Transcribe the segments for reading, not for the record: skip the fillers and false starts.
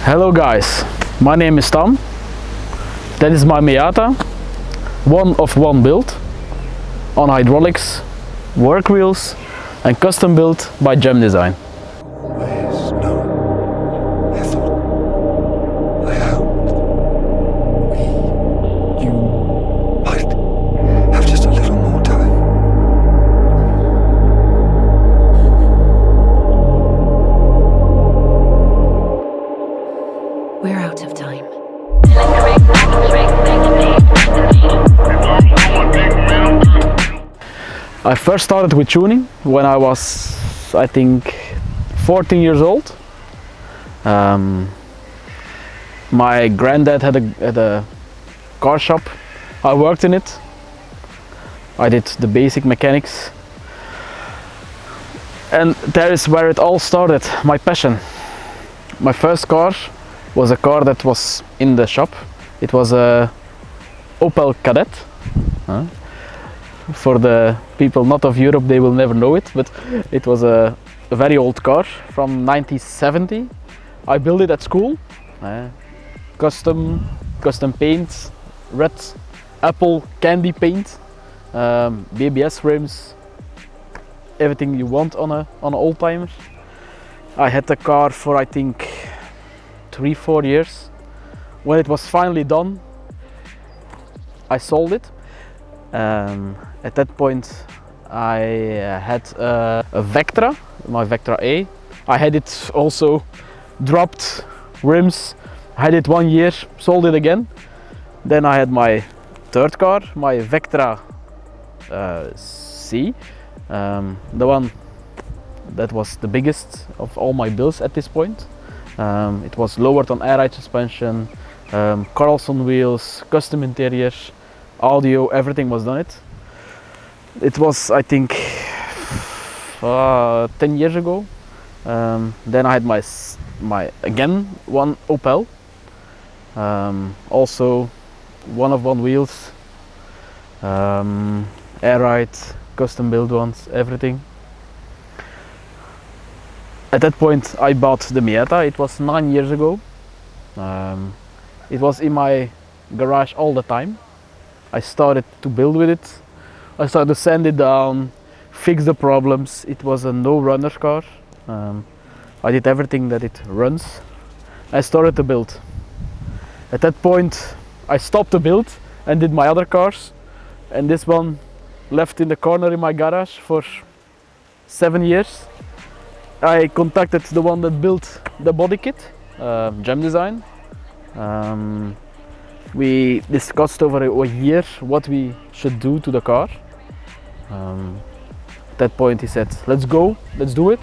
Hello guys, my name is Tom. That is my Miata, one of one build, on hydraulics, work wheels and custom built by Gem Design. Always known. I thought, I hoped, you might have just a little more time. We're out of time. I first started with tuning when I was, I think, 14 years old. My granddad had a car shop. I worked in it. I did the basic mechanics. And there is where it all started, my passion. My first car was a car that was in the shop. It was a Opel Kadett. For the people not of Europe, they will never know it, but it was a very old car from 1970. I built it at school. Custom paint, red apple candy paint, BBS rims, everything you want on an old timer. I had the car for I think 3-4 years. When it was finally done, I sold it. At that point I had a Vectra, my Vectra A. I had it also dropped rims. I had it 1 year, sold it again. Then I had my third car, my Vectra C, the one that was the biggest of all my builds at this point. It was lowered on air ride suspension, Carlson wheels, custom interiors, audio, everything was done it. It was, I think, 10 years ago. Then I had my again one Opel, also one of one wheels, air ride, custom build ones, everything. At that point I bought the Miata. It was 9 years ago. It was in my garage all the time. I started to build with it. I started to sand it down, fix the problems. It was a no-runner car. I did everything that it runs. I started to build. At that point I stopped to build and did my other cars, and this one left in the corner in my garage for 7 years. I contacted the one that built the body kit, Gem Design. We discussed over a year what we should do to the car. At that point he said, let's go, let's do it.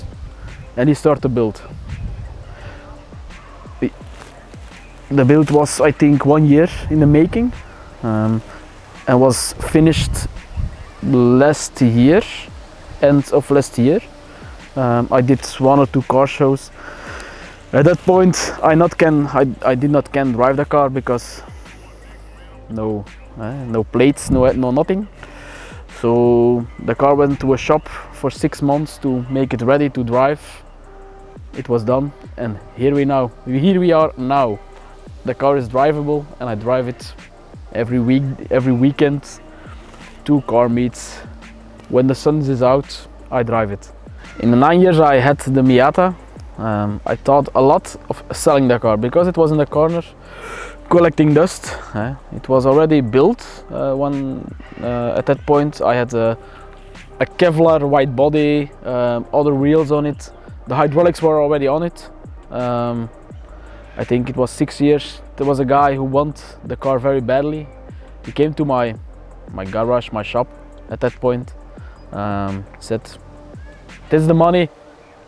And he started to build. The build was, I think, 1 year in the making, and was finished last year, end of last year. I did 1 or 2 car shows. At that point I did not can drive the car because no plates, no nothing. So the car went to a shop for 6 months to make it ready to drive. It was done, and here we are now. The car is drivable and I drive it every week, every weekend, 2 car meets. When the sun is out, I drive it. In the 9 years I had the Miata, I thought a lot of selling the car because it was in the corner collecting dust. It was already built at that point. I had a Kevlar white body, other wheels on it. The hydraulics were already on it. I think it was 6 years. There was a guy who wanted the car very badly. He came to my garage, my shop at that point. Said, "This is the money,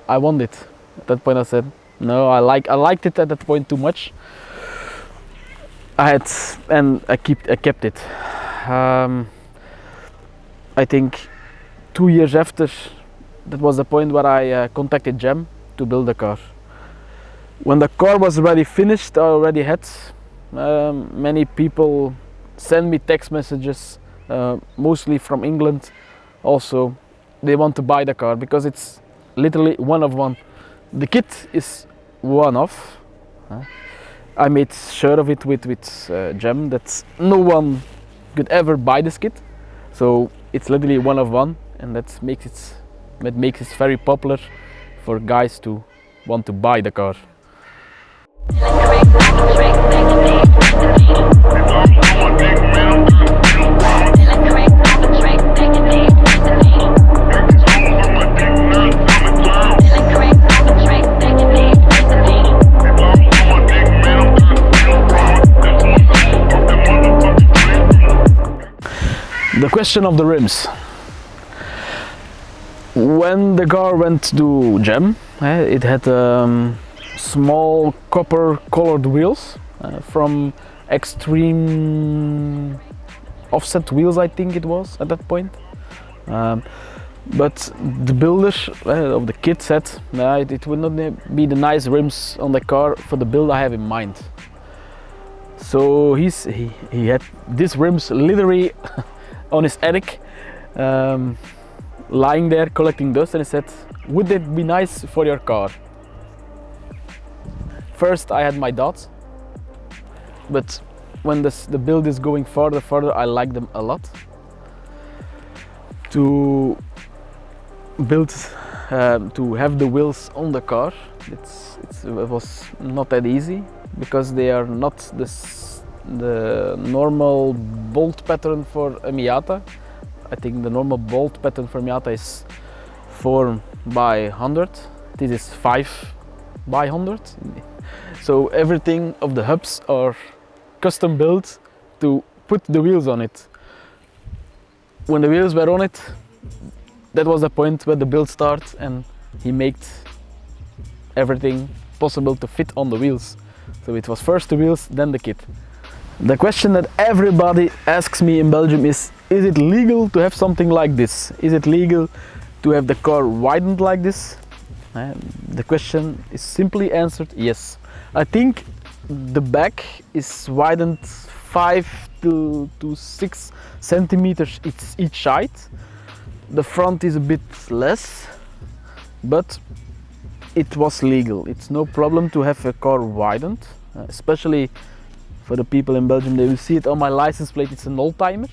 I want it." At that point I said, "No, I liked it at that point too much." I kept it. I think 2 years after, that was the point where I contacted Gem to build the car. When the car was already finished, I already had many people send me text messages, mostly from England. Also, they want to buy the car because it's literally one of one. The kit is one off. I made sure of it with Gem that no one could ever buy this kit, so it's literally one of one, and that makes it very popular for guys to want to buy the car. The question of the rims. When the car went to Gem, it had small copper colored wheels from extreme offset wheels, I think it was at that point. But the builder of the kit said it would not be the nice rims on the car for the build I have in mind. So he had these rims literally on his attic, lying there collecting dust, and he said, would that be nice for your car? First I had my doubts, but when the build is going further, I like them a lot. To build, to have the wheels on the car, it was not that easy, because they are not the normal bolt pattern for a Miata. I think the normal bolt pattern for Miata is 4 by 100. This is 5 by 100. So everything of the hubs are custom built to put the wheels on it. When the wheels were on it, that was the point where the build starts, and he made everything possible to fit on the wheels. So it was first the wheels, then the kit. The question that everybody asks me in Belgium is it legal to have something like this? Is it legal to have the car widened like this? The question is simply answered yes. I think the back is widened 5 to 6 centimeters each side. The front is a bit less, but it was legal. It's no problem to have a car widened, especially for the people in Belgium. They will see it on my license plate. It's an old-timer.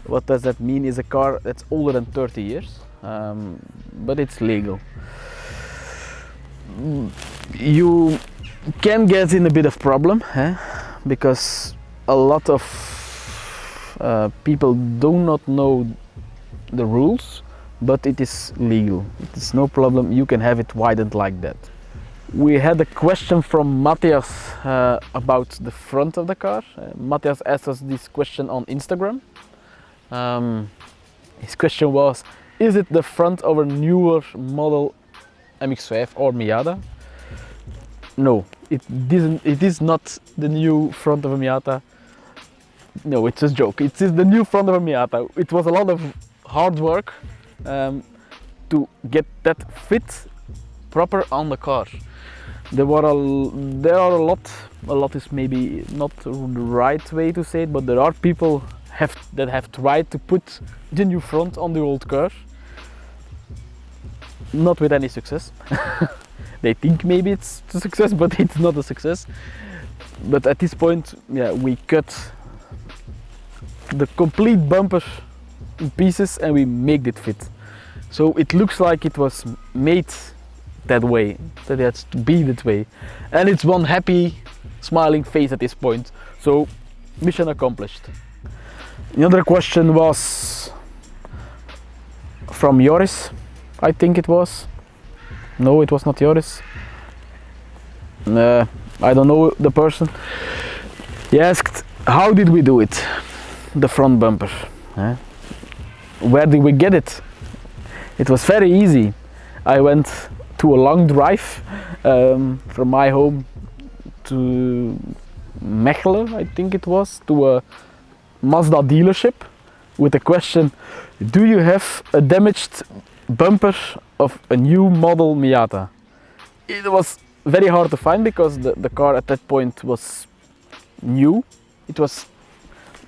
What does that mean? Is a car that's older than 30 years, but it's legal. You can get in a bit of problem, because a lot of people do not know the rules, but it is legal. It is no problem. You can have it widened like that. We had a question from Matthias about the front of the car. Matthias asked us this question on Instagram. His question was, is it the front of a newer model MX-5 or Miata? No, it is not the new front of a Miata. No, it's a joke. It is the new front of a Miata. It was a lot of hard work to get that fit proper on the car. There are a lot is maybe not the right way to say it, but there are people that have tried to put the new front on the old car, not with any success. They think maybe it's a success, but it's not a success. But at this point, yeah, we cut the complete bumper in pieces and we made it fit. So it looks like it was made that way, that it has to be that way. And it's one happy, smiling face at this point. So mission accomplished. Another question was from Joris, I think it was. No, it was not Joris. I don't know the person. He asked, how did we do it? The front bumper. Where did we get it? It was very easy. I went to a long drive from my home to Mechelen, I think it was, to a Mazda dealership with the question, do you have a damaged bumper of a new model Miata? It was very hard to find because the car at that point was new. It was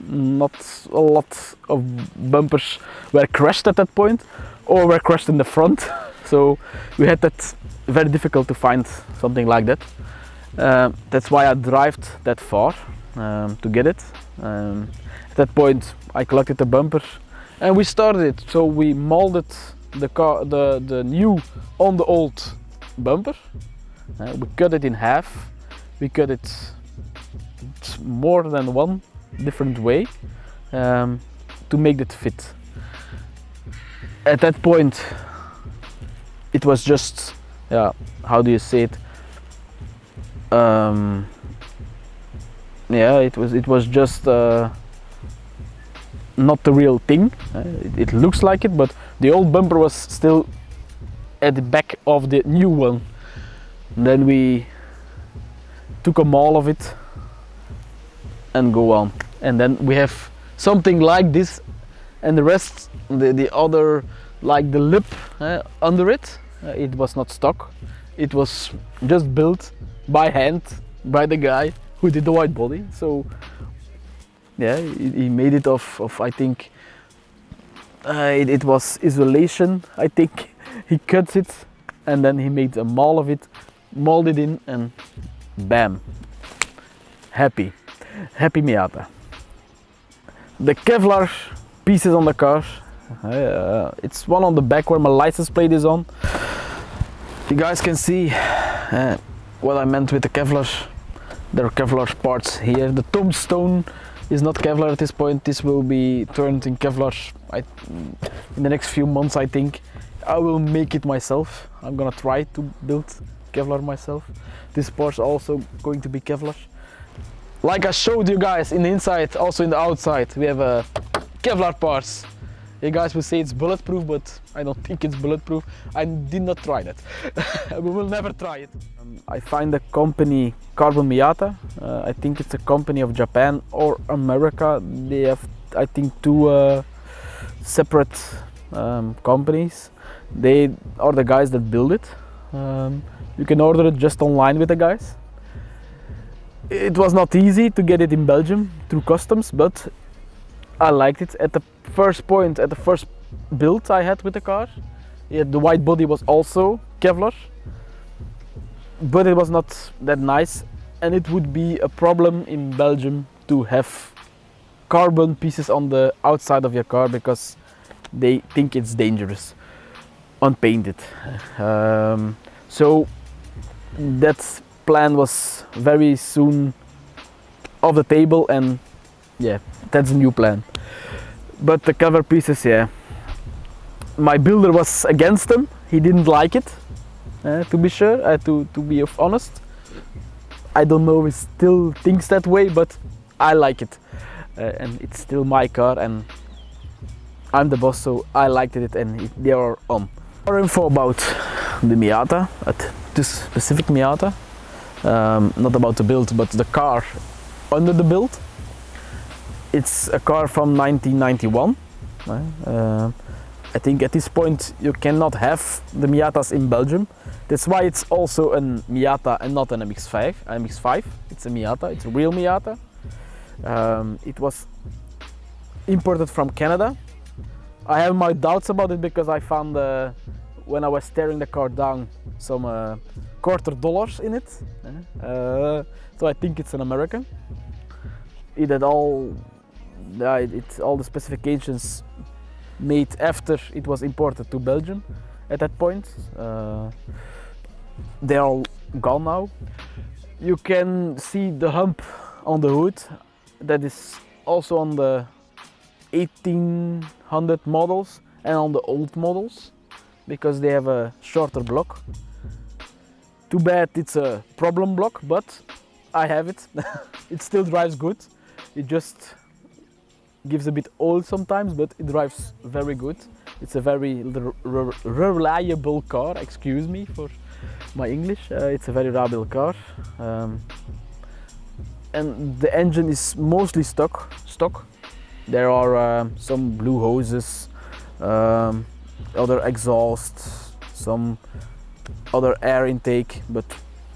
not a lot of bumpers were crashed at that point or were crashed in the front. So we had that very difficult to find something like that. That's why I drive that far to get it. At that point, I collected the bumper, and we started it. So we molded the car, the new on the old bumper. We cut it in half. We cut it more than one different way to make it fit. At that point, it was just, yeah, how do you say it? Yeah, it was just not the real thing. It looks like it, but the old bumper was still at the back of the new one. And then we took a mall of it and go on. And then we have something like this, and the rest, the other, like the lip under it, it was not stock. It was just built by hand by the guy who did the white body. So yeah, he made it of I think it was isolation. I think he cut it and then he made a mall of it, molded in, and bam, happy Miata. The Kevlar pieces on the car, it's one on the back where my license plate is on. You guys can see what I meant with the Kevlar. There are Kevlar parts here. The tombstone is not Kevlar at this point. This will be turned in Kevlar in the next few months, I think. I will make it myself. I'm gonna try to build Kevlar myself. This part's also going to be Kevlar. Like I showed you guys in the inside, also in the outside, we have Kevlar parts. You guys will say it's bulletproof, but I don't think it's bulletproof. I did not try that. We will never try it. I find the company Carbon Miata. I think it's a company of Japan or America. They have, I think, two separate companies. They are the guys that build it. You can order it just online with the guys. It was not easy to get it in Belgium through customs, but I liked it. At the first point, at the first build I had with the car, the white body was also Kevlar, but it was not that nice, and it would be a problem in Belgium to have carbon pieces on the outside of your car because they think it's dangerous unpainted. So that plan was very soon off the table, and yeah, that's a new plan. But the cover pieces, yeah, my builder was against them. He didn't like it, to be sure, to be honest. I don't know if he still thinks that way, but I like it, and it's still my car, and I'm the boss, so I liked it, and they are on. More info about the Miata, this specific Miata, not about the build, but the car under the build. It's a car from 1991. I think at this point you cannot have the Miatas in Belgium. That's why it's also a Miata and not an MX-5. It's a Miata, it's a real Miata. It was imported from Canada. I have my doubts about it because I found, when I was tearing the car down, some $quarter in it. So I think it's an American. It had all the specifications made after it was imported to Belgium at that point. They're all gone now. You can see the hump on the hood that is also on the 1800 models and on the old models because they have a shorter block. Too bad it's a problem block, but I have it. It still drives good. It just gives a bit old sometimes, but it drives very good. It's a very reliable car, excuse me for my English. It's a very reliable car. And the engine is mostly stock. There are some blue hoses, other exhausts, some other air intake, but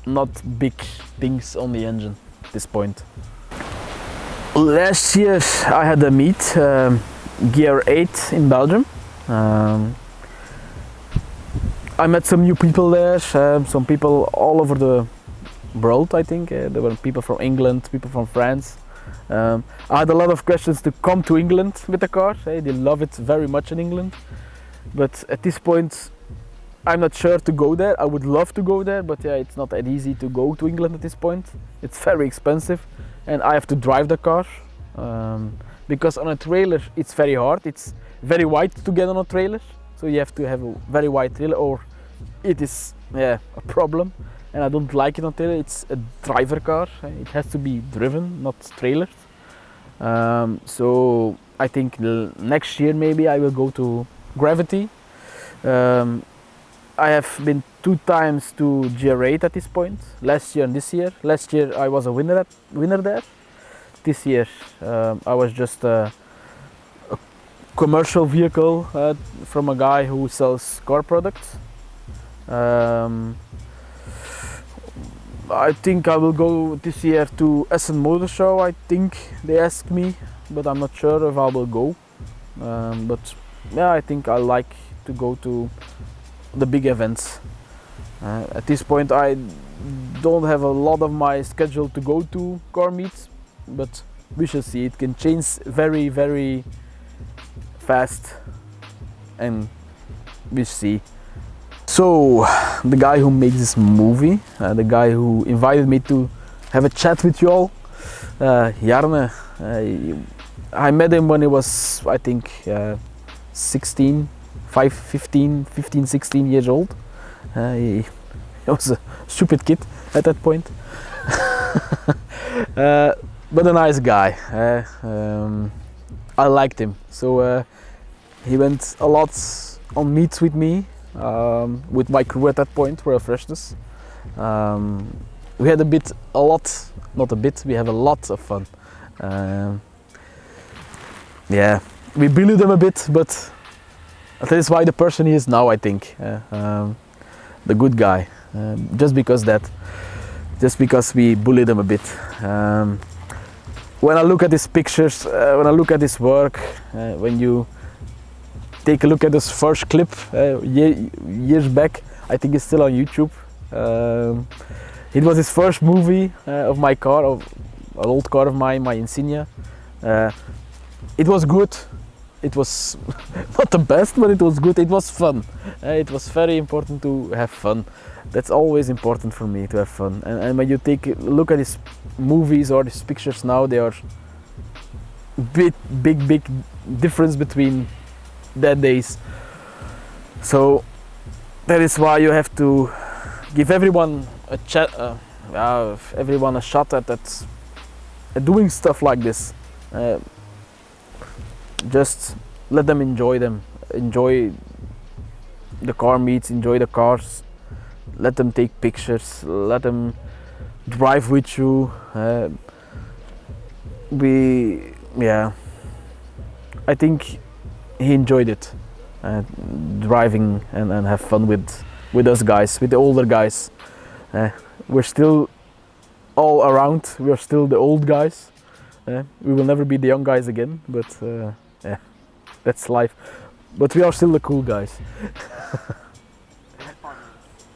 not big things on the engine at this point. Last year I had a meet, Gear 8 in Belgium. I met some new people there, some people all over the world, I think. There were people from England, people from France. I had a lot of questions to come to England with the car. They love it very much in England. But at this point, I'm not sure to go there. I would love to go there, but yeah, it's not that easy to go to England at this point. It's very expensive, and I have to drive the car. Because on a trailer, it's very hard. It's very wide to get on a trailer, so you have to have a very wide trailer, or it is a problem. And I don't like it on trailer. It's a driver car. It has to be driven, not trailered. So I think next year maybe I will go to Gravity. I have been 2 times to GR8 at this point, last year and this year. Last year I was a winner there. This year I was just a commercial vehicle from a guy who sells car products. I think I will go this year to Essen Motor Show. I think they asked me, but I'm not sure if I will go. But yeah, I think I like to go to the big events. At this point I don't have a lot of my schedule to go to car meets, but we shall see. It can change very, very fast, and we see. So the guy who makes this movie, the guy who invited me to have a chat with you all, Jarne, I met him when he was, I think, 16, 16 years old. He was a stupid kid at that point. But a nice guy. I liked him. So he went a lot on meets with me, with my crew at that point, for freshness. We had we have a lot of fun. Yeah, we bullied him a bit, but that is why the person he is now, I think. The good guy. Just because we bullied him a bit. When I look at his pictures, when I look at his work, when you take a look at his first clip years back, I think it's still on YouTube. It was his first movie of my car, of an old car of mine, my Insignia. It was good. It was not the best, but it was good. It was fun. It was very important to have fun. That's always important for me, to have fun. And when you take a look at his movies or his pictures now, they are big difference between that days. So that is why you have to give everyone a shot at doing stuff like this. Just let them enjoy the car meets, enjoy the cars. Let them take pictures, let them drive with you. I think he enjoyed it, driving and have fun with us guys, with the older guys. We're still all around. We're still the old guys. We will never be the young guys again, but yeah, that's life. But we are still the cool guys.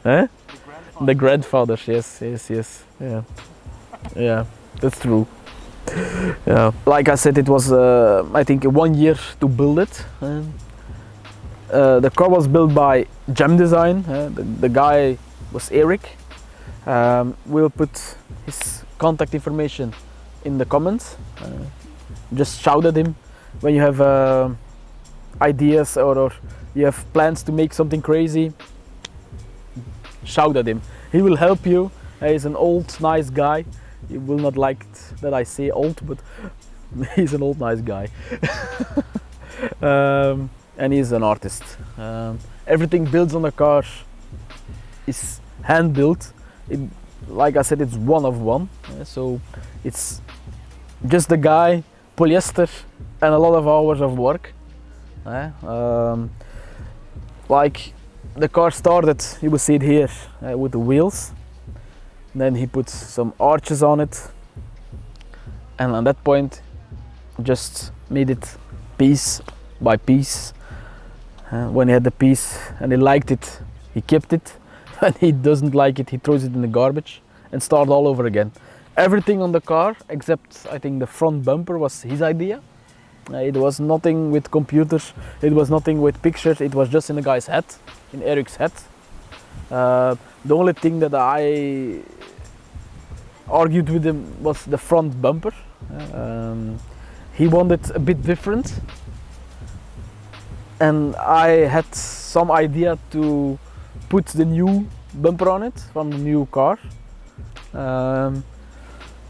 The grandfathers, yes, yeah, that's true. Yeah, like I said, it was I think 1 year to build it. The car was built by Gem Design. The guy was Eric. We'll put his contact information in the comments. Just shout at him when you have ideas or you have plans to make something crazy. Shout at him. He will help you. He's an old, nice guy. You will not like it that I say old, but he's an old, nice guy. And he's an artist. Everything built on the car is hand built. Like I said, it's one of one. So it's just the guy, polyester, and a lot of hours of work. Like the car started, you will see it here with the wheels. Then he put some arches on it, and at that point just made it piece by piece. When he had the piece and he liked it, he kept it. When he doesn't like it, he throws it in the garbage and start all over again. Everything on the car except I think the front bumper was his idea. It was nothing with computers, it was nothing with pictures, it was just in the guy's head, in Eric's head. The only thing that I argued with him was the front bumper. He wanted a bit different, and I had some idea to put the new bumper on it from the new car.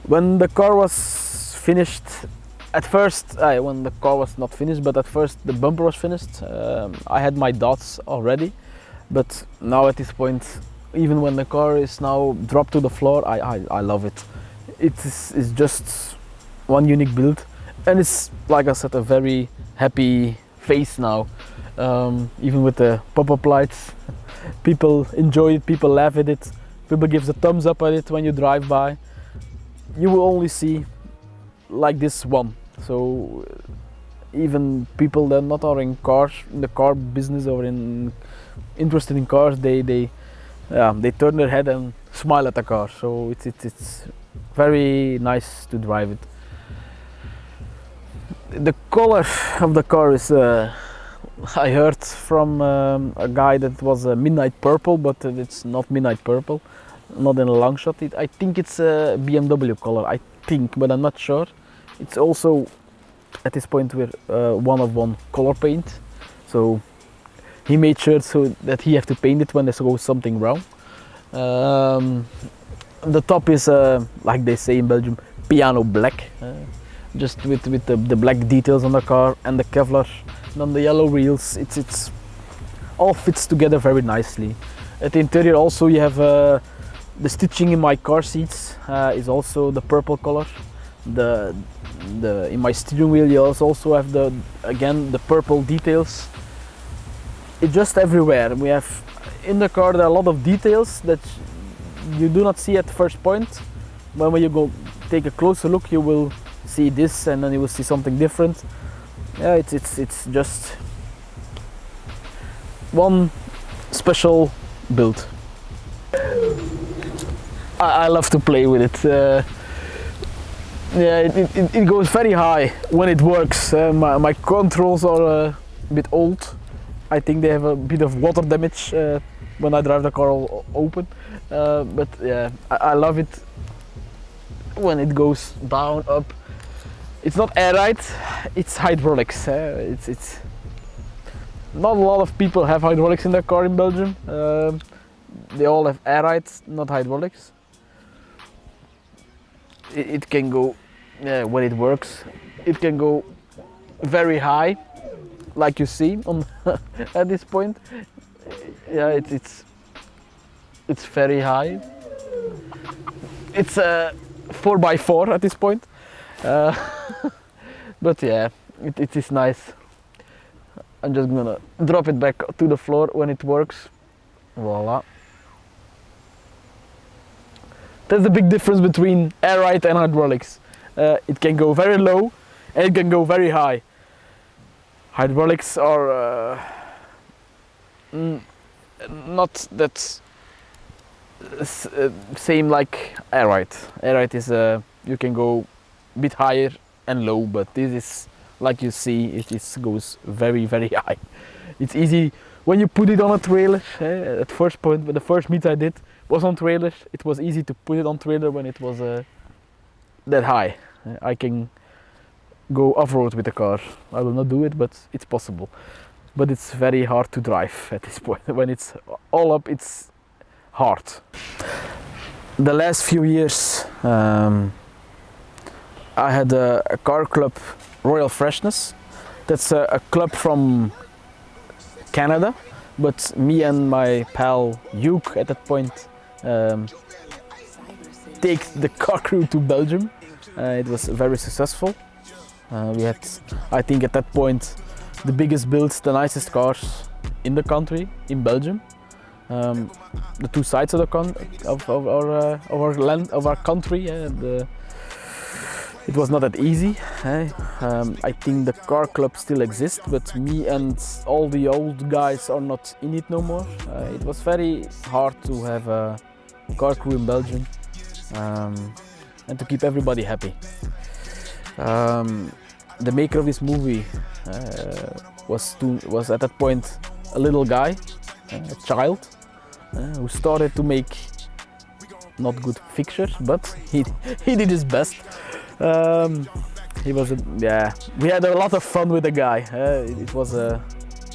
When the car was finished, at first, when the car was not finished, but at first the bumper was finished, I had my doubts already. But now at this point, even when the car is now dropped to the floor, I love it. It's just one unique build, and it's, like I said, a very happy face now. Even with the pop-up lights, people enjoy it, people laugh at it, people give a thumbs up at it when you drive by. You will only see like this one. So even people that not are in cars, in the car business or interested in cars, they turn their head and smile at the car. So it's very nice to drive it. The color of the car is, I heard from a guy that it was a midnight purple, but it's not midnight purple, not in a long shot. I think it's a BMW color, I think, but I'm not sure. It's also at this point with one-of-one color paint, so he made sure so that he have to paint it when there's goes something wrong. The top is, like they say in Belgium, piano black, just with the black details on the car and the Kevlar and on the yellow wheels. It's all fits together very nicely. At the interior also you have the stitching in my car seats is also the purple color. In my steering wheel you also have the purple details. It's just everywhere. We have in the car there are a lot of details that you do not see at first point, but when you go take a closer look you will see this, and then you will see something different. Yeah, it's just one special build. I love to play with it. Yeah, it goes very high when it works. My controls are a bit old. I think they have a bit of water damage when I drive the car all open. But yeah, I love it when it goes down, up. It's not air ride, it's hydraulics. It's not a lot of people have hydraulics in their car in Belgium. They all have air ride, not hydraulics. It can go, when it works, it can go very high, like you see on at this point. Yeah, it's very high. It's a 4x4 at this point. But yeah, it is nice. I'm just gonna drop it back to the floor when it works. Voila. That's the big difference between air ride and hydraulics. It can go very low and it can go very high. Hydraulics are not that same like air ride. Air ride is you can go a bit higher and low, but this is, like you see, it goes very high. It's easy when you put it on a trailer. At first point, but the first meet I did was on trailer. It was easy to put it on trailer when it was that high. I can go off-road with the car. I will not do it, but it's possible. But it's very hard to drive at this point. When it's all up, it's hard. The last few years I had a car club, Royal Freshness. That's a club from Canada, but me and my pal Hugh at that point take the car crew to Belgium. It was very successful. We had, I think at that point, the biggest builds, the nicest cars in the country, in Belgium. The two sides of our country. It was not that easy. I think the car club still exists, but me and all the old guys are not in it no more. It was very hard to have a car crew in Belgium. and to keep everybody happy. The maker of this movie was at that point a little guy, a child, who started to make not good pictures, but he did his best. He was we had a lot of fun with the guy. It was a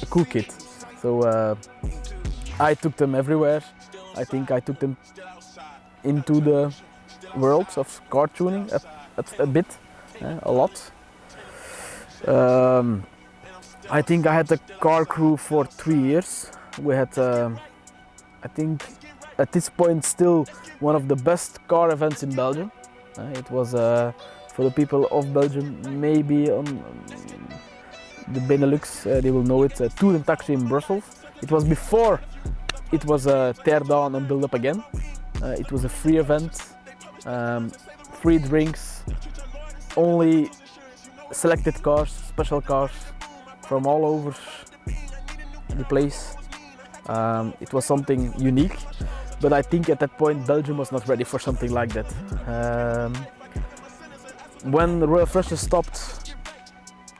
cool kid. So I took them everywhere. I think I took them into the world of car tuning a bit, a lot. I think I had the car crew for 3 years. We had, I think, at this point still one of the best car events in Belgium. It was for the people of Belgium, maybe on the Benelux, they will know it. Tour and Taxi in Brussels. It was before it was tear down and build up again. It was a free event, free drinks, only selected cars, special cars from all over the place. It was something unique, but I think at that point Belgium was not ready for something like that. When the Royal Flushes stopped,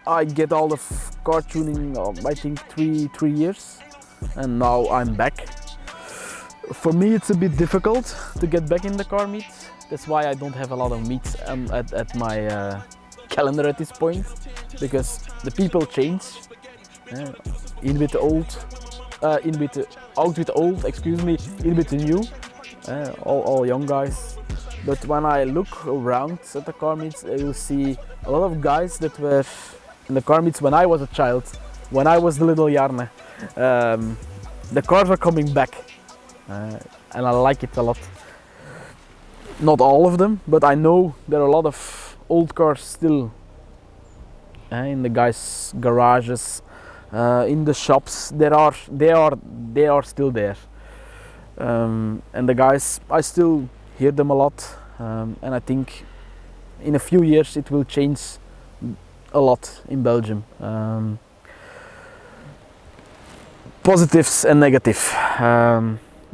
I get all the car tuning, I think three years, and now I'm back. For me it's a bit difficult to get back in the car meets. That's why I don't have a lot of meets at my calendar at this point, because the people change. In with the old, out with the old, excuse me, in with the new, all young guys. But when I look around at the car meets, you'll see a lot of guys that were in the car meets when I was a child, when I was the little Jarne. The cars are coming back, and I like it a lot. Not all of them, but I know there are a lot of old cars still in the guys' garages, in the shops. They are still there, and the guys, I still hear them a lot, and I think in a few years it will change a lot in Belgium. Positives and negative.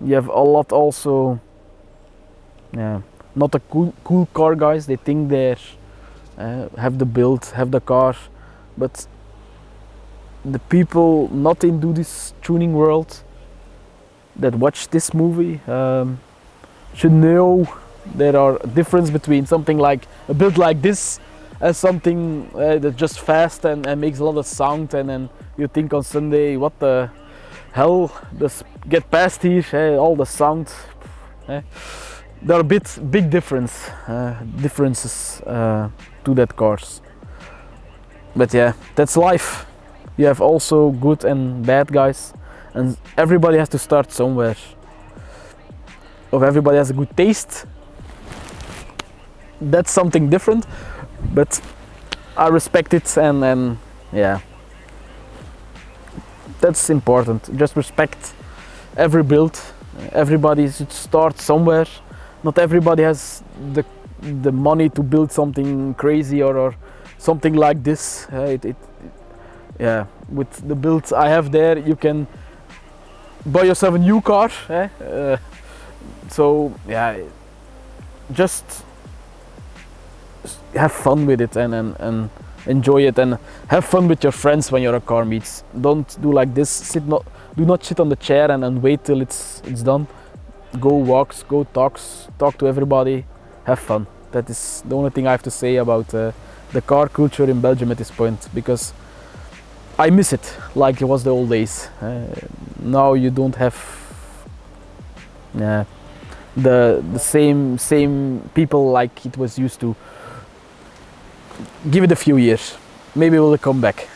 You have a lot also. Yeah, not the cool car guys. They think they have the build, have the car, but the people not into this tuning world that watch this movie should know there are a difference between something like a build like this and something that's just fast and makes a lot of sound, and then you think on Sunday, what the hell, just get past here, all the sound. There are big differences to that cars. But yeah, that's life. You have also good and bad guys, and everybody has to start somewhere. If everybody has a good taste, that's something different. But I respect it, and yeah, that's important. Just respect every build. Everybody should start somewhere. Not everybody has the money to build something crazy or something like this. Yeah, with the builds I have there, you can buy yourself a new car. So yeah, just have fun with it and enjoy it, and have fun with your friends when you're at car meets. Don't do like this. Do not sit on the chair and wait till it's done. Go walks, go talk to everybody, have fun. That is the only thing I have to say about the car culture in Belgium at this point, because I miss it like it was the old days. Now you don't have the same people like it was used to. Give it a few years, maybe it will come back.